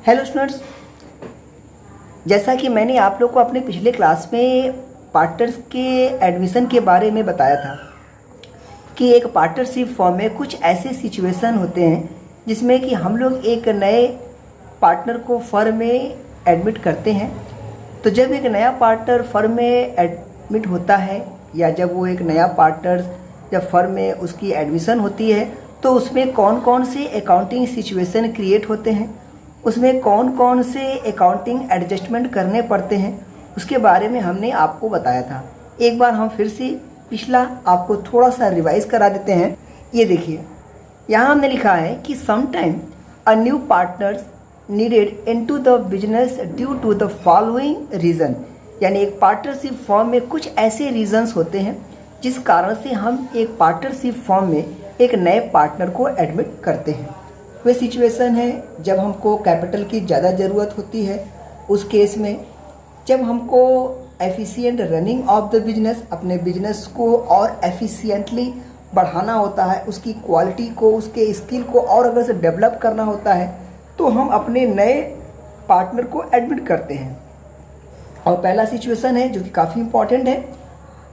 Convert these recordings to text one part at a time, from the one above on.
Hello students, जैसा कि मैंने आप लोग को अपने पिछले क्लास में पार्टनर्स के एडमिशन के बारे में बताया था कि एक पार्टनरशिप फॉर्म में कुछ ऐसे सिचुएशन होते हैं जिसमें कि हम लोग एक नए पार्टनर को फर्म में एडमिट करते हैं। तो जब एक नया पार्टनर फर्म में एडमिट होता है या जब वो एक नया पार्टनर जब फर्म में उसकी एडमिशन होती है तो उसमें कौन कौन से अकाउंटिंग सिचुएशन क्रिएट होते हैं, उसमें कौन कौन से अकाउंटिंग एडजस्टमेंट करने पड़ते हैं, उसके बारे में हमने आपको बताया था। एक बार हम फिर से पिछला आपको थोड़ा सा रिवाइज करा देते हैं। ये देखिए, यहाँ हमने लिखा है कि sometime a new partners needed into the business due to the following reason, यानी एक पार्टनरशिप फॉर्म में कुछ ऐसे रीजंस होते हैं जिस कारण से हम एक पार्टनरशिप फॉर्म में एक नए पार्टनर को एडमिट करते हैं। वे सिचुएशन है जब हमको कैपिटल की ज़्यादा ज़रूरत होती है, उस केस में जब हमको efficient running of the business, अपने बिजनेस को और एफिशिएंटली बढ़ाना होता है, उसकी क्वालिटी को, उसके स्किल को और अगर से डेवलप करना होता है तो हम अपने नए पार्टनर को एडमिट करते हैं। और पहला सिचुएशन है जो कि काफ़ी इंपॉर्टेंट है,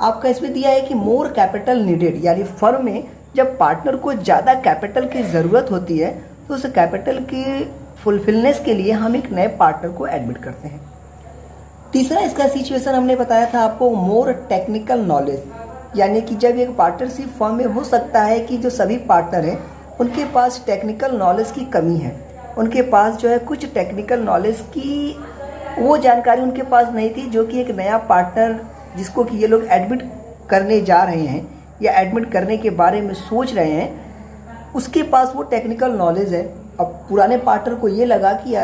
आपका इसमें दिया है कि मोर कैपिटल नीडेड, यानी फर्म में जब पार्टनर को ज़्यादा कैपिटल की ज़रूरत होती है तो उस कैपिटल की फुलफिलनेस के लिए हम एक नए पार्टनर को एडमिट करते हैं। तीसरा इसका सिचुएशन हमने बताया था आपको, मोर टेक्निकल नॉलेज, यानी कि जब एक पार्टनरशिप फर्म में हो सकता है कि जो सभी पार्टनर हैं उनके पास टेक्निकल नॉलेज की कमी है, उनके पास जो है कुछ टेक्निकल नॉलेज की वो जानकारी उनके पास नहीं थी जो कि एक नया पार्टनर जिसको कि ये लोग एडमिट करने जा रहे हैं या एडमिट करने के बारे में सोच रहे हैं उसके पास वो टेक्निकल नॉलेज है। अब पुराने पार्टनर को ये लगा कि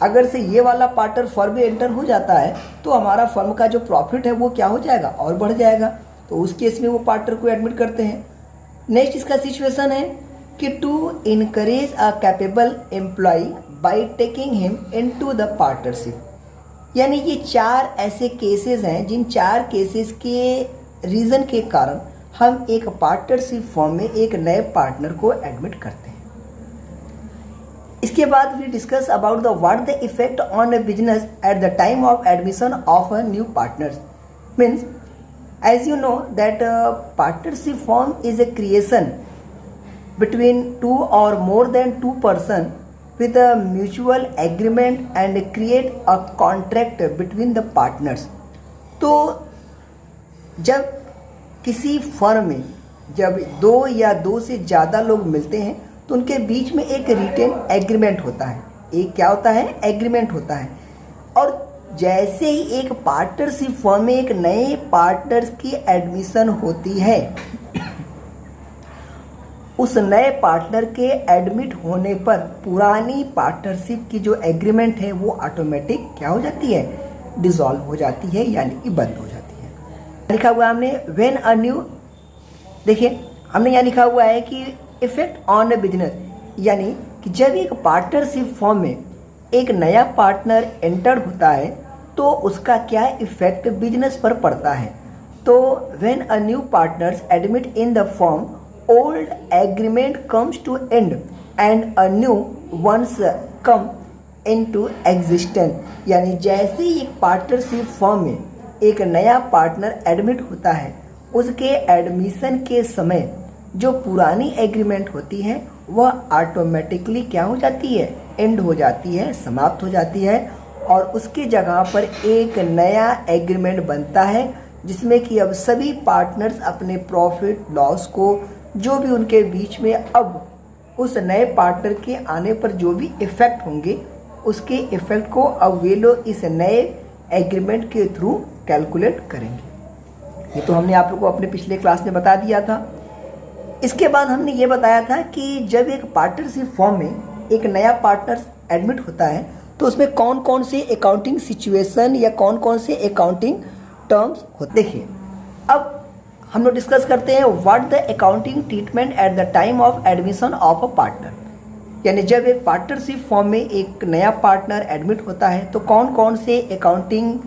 अगर से ये वाला पार्टनर फर्म में एंटर हो जाता है तो हमारा फर्म का जो प्रॉफिट है वो क्या हो जाएगा और बढ़ जाएगा, तो उस केस में वो पार्टनर को एडमिट करते हैं। नेक्स्ट इसका सिचुएशन है कि to encourage a capable employ by taking him into the partnership, यानी ये चार ऐसे केसेस हैं जिन चार केसेस के रीज़न के कारण हम एक पार्टनरशिप फॉर्म में एक नए पार्टनर को एडमिट करते हैं। इसके बाद we discuss about the what the effect on a business at the time of admission of a new partners. Means as you know that partnership form is a creation between two or more than two person with a mutual agreement and create a contract between the partners। तो जब किसी firm में जब दो या दो से ज़्यादा लोग मिलते हैं तो उनके बीच में एक रिटेन एग्रीमेंट होता है, एक क्या होता है, एग्रीमेंट होता है। और जैसे ही एक पार्टनरशिप फर्म में एक नए पार्टनर की एडमिशन होती है उस नए पार्टनर के एडमिट होने पर पुरानी पार्टनरशिप की जो एग्रीमेंट है वो ऑटोमेटिक क्या हो जाती है, डिसॉल्व हो जाती है, यानी कि बंद हो जाती है। लिखा हुआ हमने व्हेन अ न्यू, देखिए हमने यहाँ लिखा हुआ है कि इफेक्ट ऑन अ बिजनेस, यानी कि जब एक पार्टनरशिप फॉर्म में एक नया पार्टनर एंटर होता है तो उसका क्या इफेक्ट बिजनेस पर पड़ता है। तो when a new partners admit in the form old agreement comes to end and a new ones come into existence, यानी जैसे ही एक पार्टनरशिप फॉर्म में एक नया पार्टनर एडमिट होता है उसके एडमिशन के समय जो पुरानी एग्रीमेंट होती है वह ऑटोमेटिकली क्या हो जाती है, एंड हो जाती है, समाप्त हो जाती है, और उसकी जगह पर एक नया एग्रीमेंट बनता है जिसमें कि अब सभी पार्टनर्स अपने प्रॉफिट लॉस को जो भी उनके बीच में अब उस नए पार्टनर के आने पर जो भी इफ़ेक्ट होंगे उसके इफ़ेक्ट को अब वे लोग इस नए एग्रीमेंट के थ्रू कैलकुलेट करेंगे। ये तो हमने आप लोग को अपने पिछले क्लास में बता दिया था। इसके बाद हमने ये बताया था कि जब एक पार्टनरशिप फॉर्म में एक नया पार्टनर एडमिट होता है तो उसमें कौन कौन से अकाउंटिंग सिचुएशन या कौन कौन से अकाउंटिंग टर्म्स होते। देखिए अब हम लोग डिस्कस करते हैं what the accounting treatment at the time of admission of a partner, यानी जब एक पार्टनरशिप फॉर्म में एक नया पार्टनर एडमिट होता है तो कौन कौन से अकाउंटिंग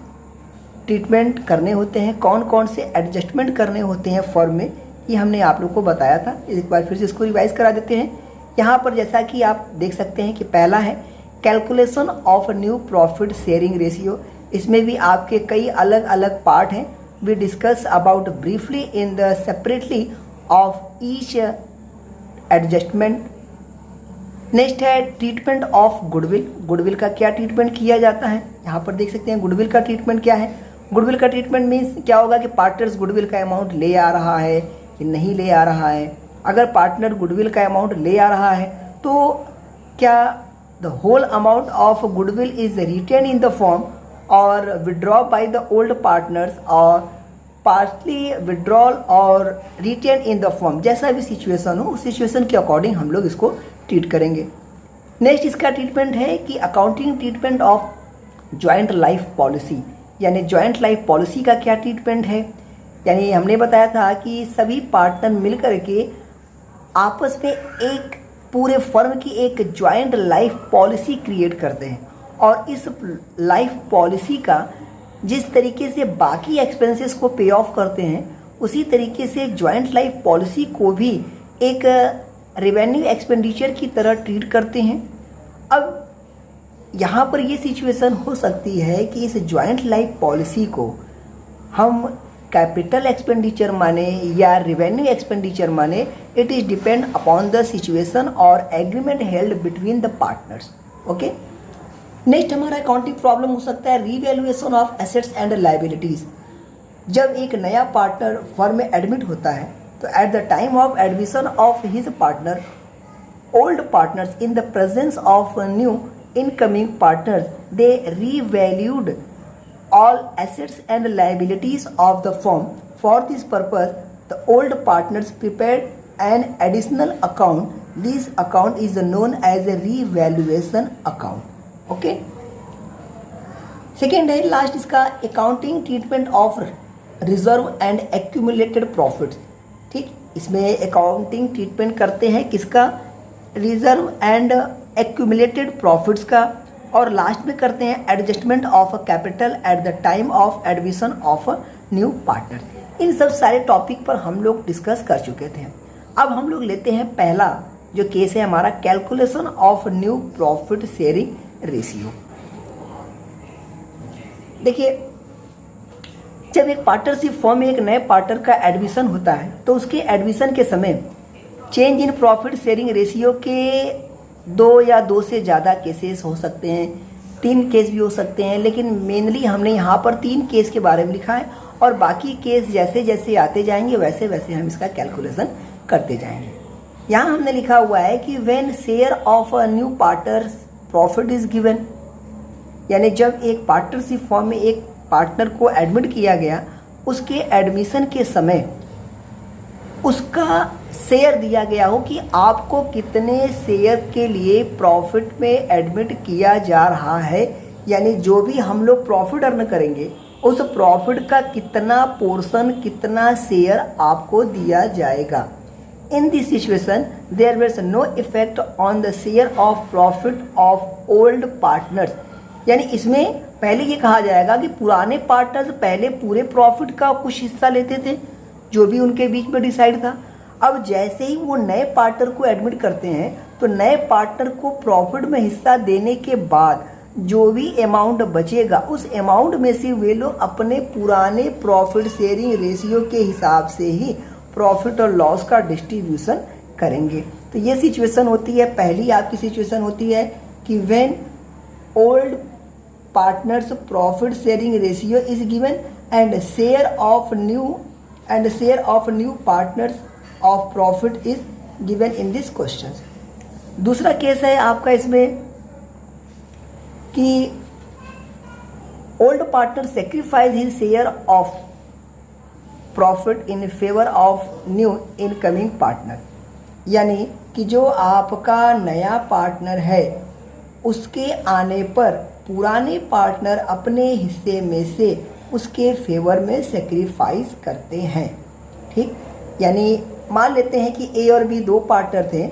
ट्रीटमेंट करने होते हैं, कौन कौन से एडजस्टमेंट करने होते हैं फर्म में, ये हमने आप लोग को बताया था। एक बार फिर से इसको रिवाइज करा देते हैं। यहाँ पर जैसा कि आप देख सकते हैं कि पहला है calculation of new profit sharing ratio. इसमें भी आपके कई अलग अलग पार्ट हैं। We discuss about briefly in the separately of each adjustment. Next है ट्रीटमेंट ऑफ गुडविल। गुडविल का क्या ट्रीटमेंट किया जाता है, यहाँ पर देख सकते हैं गुडविल का ट्रीटमेंट क्या है। गुडविल का ट्रीटमेंट मीन्स क्या होगा कि पार्टनर्स गुडविल का अमाउंट ले आ रहा है कि नहीं ले आ रहा है। अगर पार्टनर गुडविल का अमाउंट ले आ रहा है तो क्या the whole amount of goodwill is retain in the form और withdraw by the old partners और पार्टली विड्रॉल और रिटेन इन द फॉर्म। जैसा भी सिचुएशन हो उस सिचुएशन के अकॉर्डिंग हम लोग इसको ट्रीट करेंगे। नेक्स्ट इसका ट्रीटमेंट है कि accounting treatment of joint life policy, यानी जॉइंट लाइफ पॉलिसी का क्या ट्रीटमेंट है। यानी हमने बताया था कि सभी पार्टनर मिलकर के आपस में एक पूरे फर्म की एक जॉइंट लाइफ पॉलिसी क्रिएट करते हैं और इस लाइफ पॉलिसी का जिस तरीके से बाकी एक्सपेंसेस को पे ऑफ करते हैं उसी तरीके से जॉइंट लाइफ पॉलिसी को भी एक रेवेन्यू एक्सपेंडिचर की तरह ट्रीट करते हैं। अब यहाँ पर ये सिचुएशन हो सकती है कि इस जॉइंट लाइफ पॉलिसी को हम कैपिटल एक्सपेंडिचर माने या रेवेन्यू एक्सपेंडिचर माने, it is depend upon the situation और agreement held between the partners. Okay, next हमारा अकाउंटिंग प्रॉब्लम हो सकता है revaluation of assets and liabilities. जब एक नया पार्टनर फर्म में एडमिट होता है तो eight the time of admission of his partner old partners in the presence of new incoming partners they revalued all assets and liabilities of the firm. For this purpose, the old partners prepared an additional account. This account is known as a revaluation account. Okay. Second है last इसका accounting treatment of reserve and accumulated profits. ठीक, इसमें accounting treatment करते हैं किसका, reserve and accumulated profits का, और last में करते हैं adjustment of capital at the time of admission of new partner. इन सब सारे टॉपिक पर हम लोग डिस्कस कर चुके थे। अब हम लोग लेते हैं पहला जो केस है हमारा, calculation of new profit sharing ratio. देखिए, जब एक पार्टनरशिप फॉर्म में एक नए पार्टनर का एडमिशन होता है तो उसके एडमिशन के समय change in profit sharing ratio के 2 या 2 से ज़्यादा केसेस हो सकते हैं, 3 केस भी हो सकते हैं, लेकिन मेनली हमने यहाँ पर 3 केस के बारे में लिखा है और बाकी केस जैसे जैसे आते जाएंगे वैसे वैसे हम इसका कैलकुलेशन करते जाएंगे। यहाँ हमने लिखा हुआ है कि when share of a new partner profit is given, यानी जब एक पार्टनरशिप फॉर्म में एक पार्टनर को एडमिट किया गया उसके एडमिशन के समय उसका शेयर दिया गया हो कि आपको कितने शेयर के लिए प्रॉफिट में एडमिट किया जा रहा है, यानी जो भी हम लोग प्रॉफिट अर्न करेंगे उस प्रॉफिट का कितना पोर्शन, कितना शेयर आपको दिया जाएगा। In this situation there was no effect on the share of profit of old partners, यानी इसमें पहले ये कहा जाएगा कि पुराने पार्टनर्स पहले पूरे प्रॉफिट का कुछ हिस्सा लेते थे जो भी उनके बीच में डिसाइड था। अब जैसे ही वो नए पार्टनर को एडमिट करते हैं तो नए पार्टनर को प्रॉफिट में हिस्सा देने के बाद जो भी अमाउंट बचेगा उस अमाउंट में से वे लोग अपने पुराने प्रॉफिट शेयरिंग रेशियो के हिसाब से ही प्रॉफिट और लॉस का डिस्ट्रीब्यूशन करेंगे। तो ये सिचुएशन होती है, पहली आपकी सिचुएशन होती है कि when old partners profit sharing ratio is given and share of new partners of profit is given in this question. दूसरा केस है आपका इसमें कि old partner sacrifice his share of profit in favour of new incoming partner, यानी कि जो आपका नया पार्टनर है उसके आने पर पुराने पार्टनर अपने हिस्से में से उसके फेवर में सेक्रीफाइस करते हैं। ठीक, यानी मान लेते हैं कि ए और बी 2 पार्टनर थे,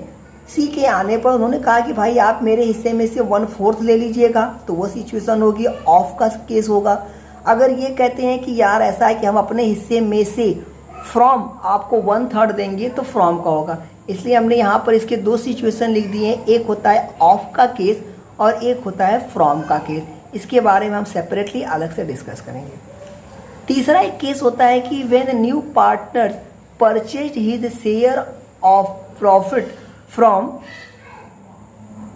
सी के आने पर उन्होंने कहा कि भाई आप मेरे हिस्से में से 1/4 ले लीजिएगा, तो वो सिचुएशन होगी, ऑफ का केस होगा। अगर ये कहते हैं कि यार ऐसा है कि हम अपने हिस्से में से फ्रॉम आपको 1/3 देंगे तो फ्रॉम का होगा, इसलिए हमने यहाँ पर इसके 2 सिचुएशन लिख दिए हैं। एक होता है ऑफ का केस और एक होता है फ्रॉम का केस। इसके बारे में हम सेपरेटली अलग से डिस्कस करेंगे। तीसरा एक केस होता है कि when new partner purchase his share of profit from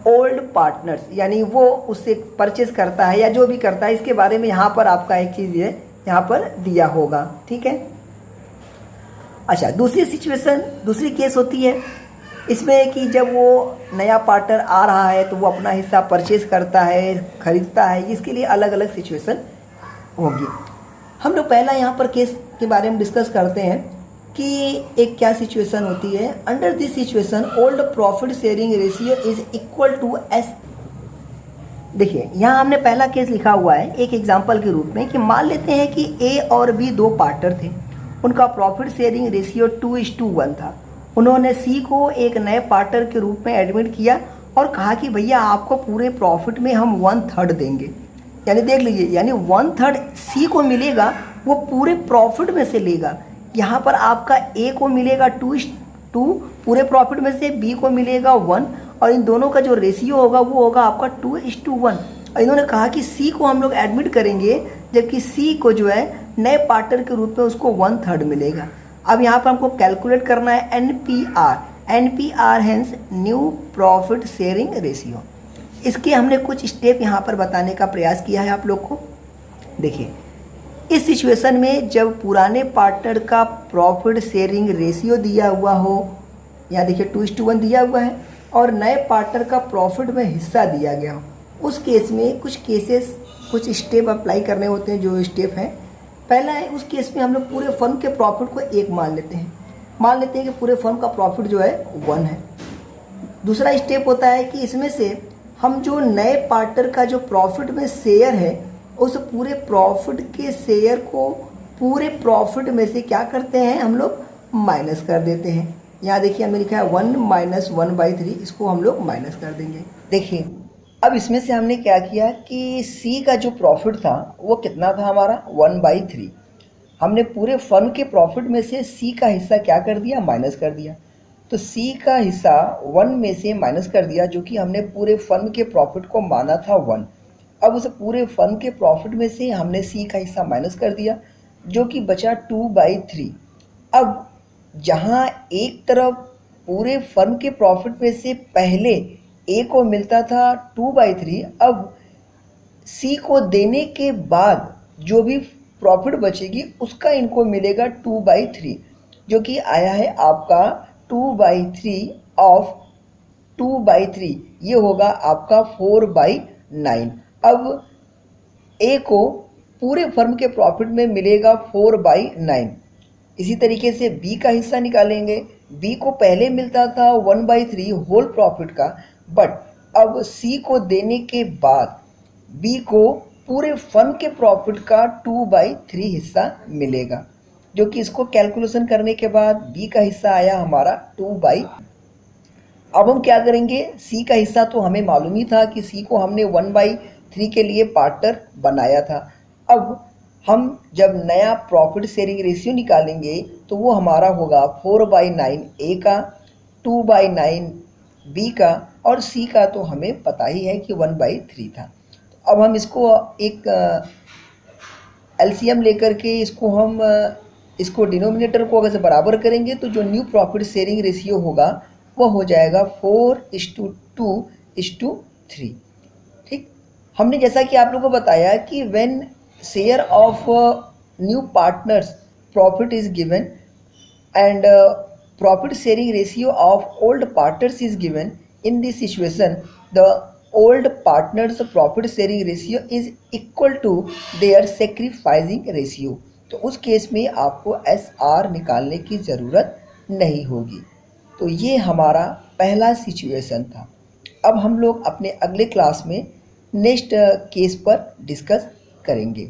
old partners, यानी वो उससे परचेज करता है या जो भी करता है, इसके बारे में यहाँ पर आपका एक चीज़ है यहाँ पर दिया होगा। ठीक है। अच्छा, दूसरी केस होती है इसमें कि जब वो नया पार्टनर आ रहा है तो वो अपना हिस्सा परचेज करता है, खरीदता है। इसके लिए अलग अलग सिचुएशन होगी। हम लोग पहला यहाँ पर केस के बारे में डिस्कस करते हैं कि एक क्या सिचुएशन होती है। Under this situation old profit sharing ratio is equal to S. देखिए यहाँ हमने पहला केस लिखा हुआ है एक एग्जांपल के रूप में कि मान लेते हैं कि ए और बी दो पार्टनर थे, उनका प्रॉफिट शेयरिंग रेशियो 2:1 था। उन्होंने सी को एक नए पार्टनर के रूप में एडमिट किया और कहा कि भैया आपको पूरे प्रॉफिट में हम 1/3 देंगे। यानी देख लीजिए, यानी 1/3 सी को मिलेगा, वो पूरे प्रॉफिट में से लेगा। यहाँ पर आपका ए को मिलेगा 2:2 पूरे प्रॉफिट में से, बी को मिलेगा 1, और इन दोनों का जो रेशियो होगा वो होगा आपका 2:1। और इन्होंने कहा कि सी को हम लोग एडमिट करेंगे, जबकि सी को जो है नए पार्टनर के रूप में उसको 1/3 मिलेगा। अब यहाँ पर हमको कैलकुलेट करना है NPR hence new profit sharing ratio. इसके हमने कुछ स्टेप यहाँ पर बताने का प्रयास किया है आप लोग को। देखिए इस सिचुएशन में जब पुराने पार्टनर का प्रॉफिट शेयरिंग रेशियो दिया हुआ हो, यहाँ देखिए 2:1 दिया हुआ है, और नए पार्टनर का प्रॉफिट में हिस्सा दिया गया हो, उस केस में कुछ स्टेप अप्लाई करने होते हैं। जो स्टेप हैं, पहला है उस केस में हम लोग पूरे फर्म के प्रॉफिट को 1 मान लेते हैं कि पूरे फर्म का प्रॉफिट जो है 1 है। दूसरा स्टेप होता है कि इसमें से हम जो नए पार्टनर का जो प्रॉफिट में शेयर है, उस पूरे प्रॉफिट के शेयर को पूरे प्रॉफिट में से क्या करते हैं, हम लोग माइनस कर देते हैं। यहाँ देखिए हमने लिखा है 1 - 1/3, इसको हम लोग माइनस कर देंगे। देखिए अब इसमें से हमने क्या किया कि सी का जो प्रॉफिट था वो कितना था हमारा 1/3। हमने पूरे फर्म के प्रॉफिट में से सी का हिस्सा क्या कर दिया, माइनस कर दिया। तो सी का हिस्सा 1 में से माइनस कर दिया, जो कि हमने पूरे फर्म के प्रॉफिट को माना था 1। अब उस पूरे फर्म के प्रॉफिट में से हमने सी का हिस्सा माइनस कर दिया, जो कि बचा 2/3। अब जहाँ एक तरफ पूरे फर्म के प्रॉफिट में से पहले ए को मिलता था 2/3, अब सी को देने के बाद जो भी प्रॉफिट बचेगी उसका इनको मिलेगा 2/3, जो कि आया है आपका 2/3 ऑफ 2/3, ये होगा आपका 4/9। अब ए को पूरे फर्म के प्रॉफिट में मिलेगा 4/9। इसी तरीके से बी का हिस्सा निकालेंगे। बी को पहले मिलता था 1/3 होल प्रॉफिट का, बट अब सी को देने के बाद बी को पूरे फर्म के प्रॉफिट का 2/3 हिस्सा मिलेगा, जो कि इसको कैलकुलेशन करने के बाद बी का हिस्सा आया हमारा 2/। अब हम क्या करेंगे, सी का हिस्सा तो हमें मालूम ही था कि सी को हमने 1/3 के लिए पार्टनर बनाया था। अब हम जब नया प्रॉफिट शेयरिंग रेशियो निकालेंगे तो वो हमारा होगा 4/9 ए का, 2/9 बी का, और सी का तो हमें पता ही है कि 1/3 था। तो अब हम इसको एक एलसीएम लेकर के इसको डिनोमिनेटर को अगर से बराबर करेंगे तो जो न्यू प्रॉफिट शेयरिंग रेशियो होगा वो हो जाएगा 4:2:3। ठीक। हमने जैसा कि आप लोगों को बताया कि when share of new partners profit is given and profit sharing ratio of old partners is given, in this situation the old partners profit sharing ratio is equal to their sacrificing ratio। तो उस case में आपको SR निकालने की ज़रूरत नहीं होगी। तो ये हमारा पहला सिचुएशन था। अब हम लोग अपने अगले क्लास में नेक्स्ट केस पर डिस्कस करेंगे।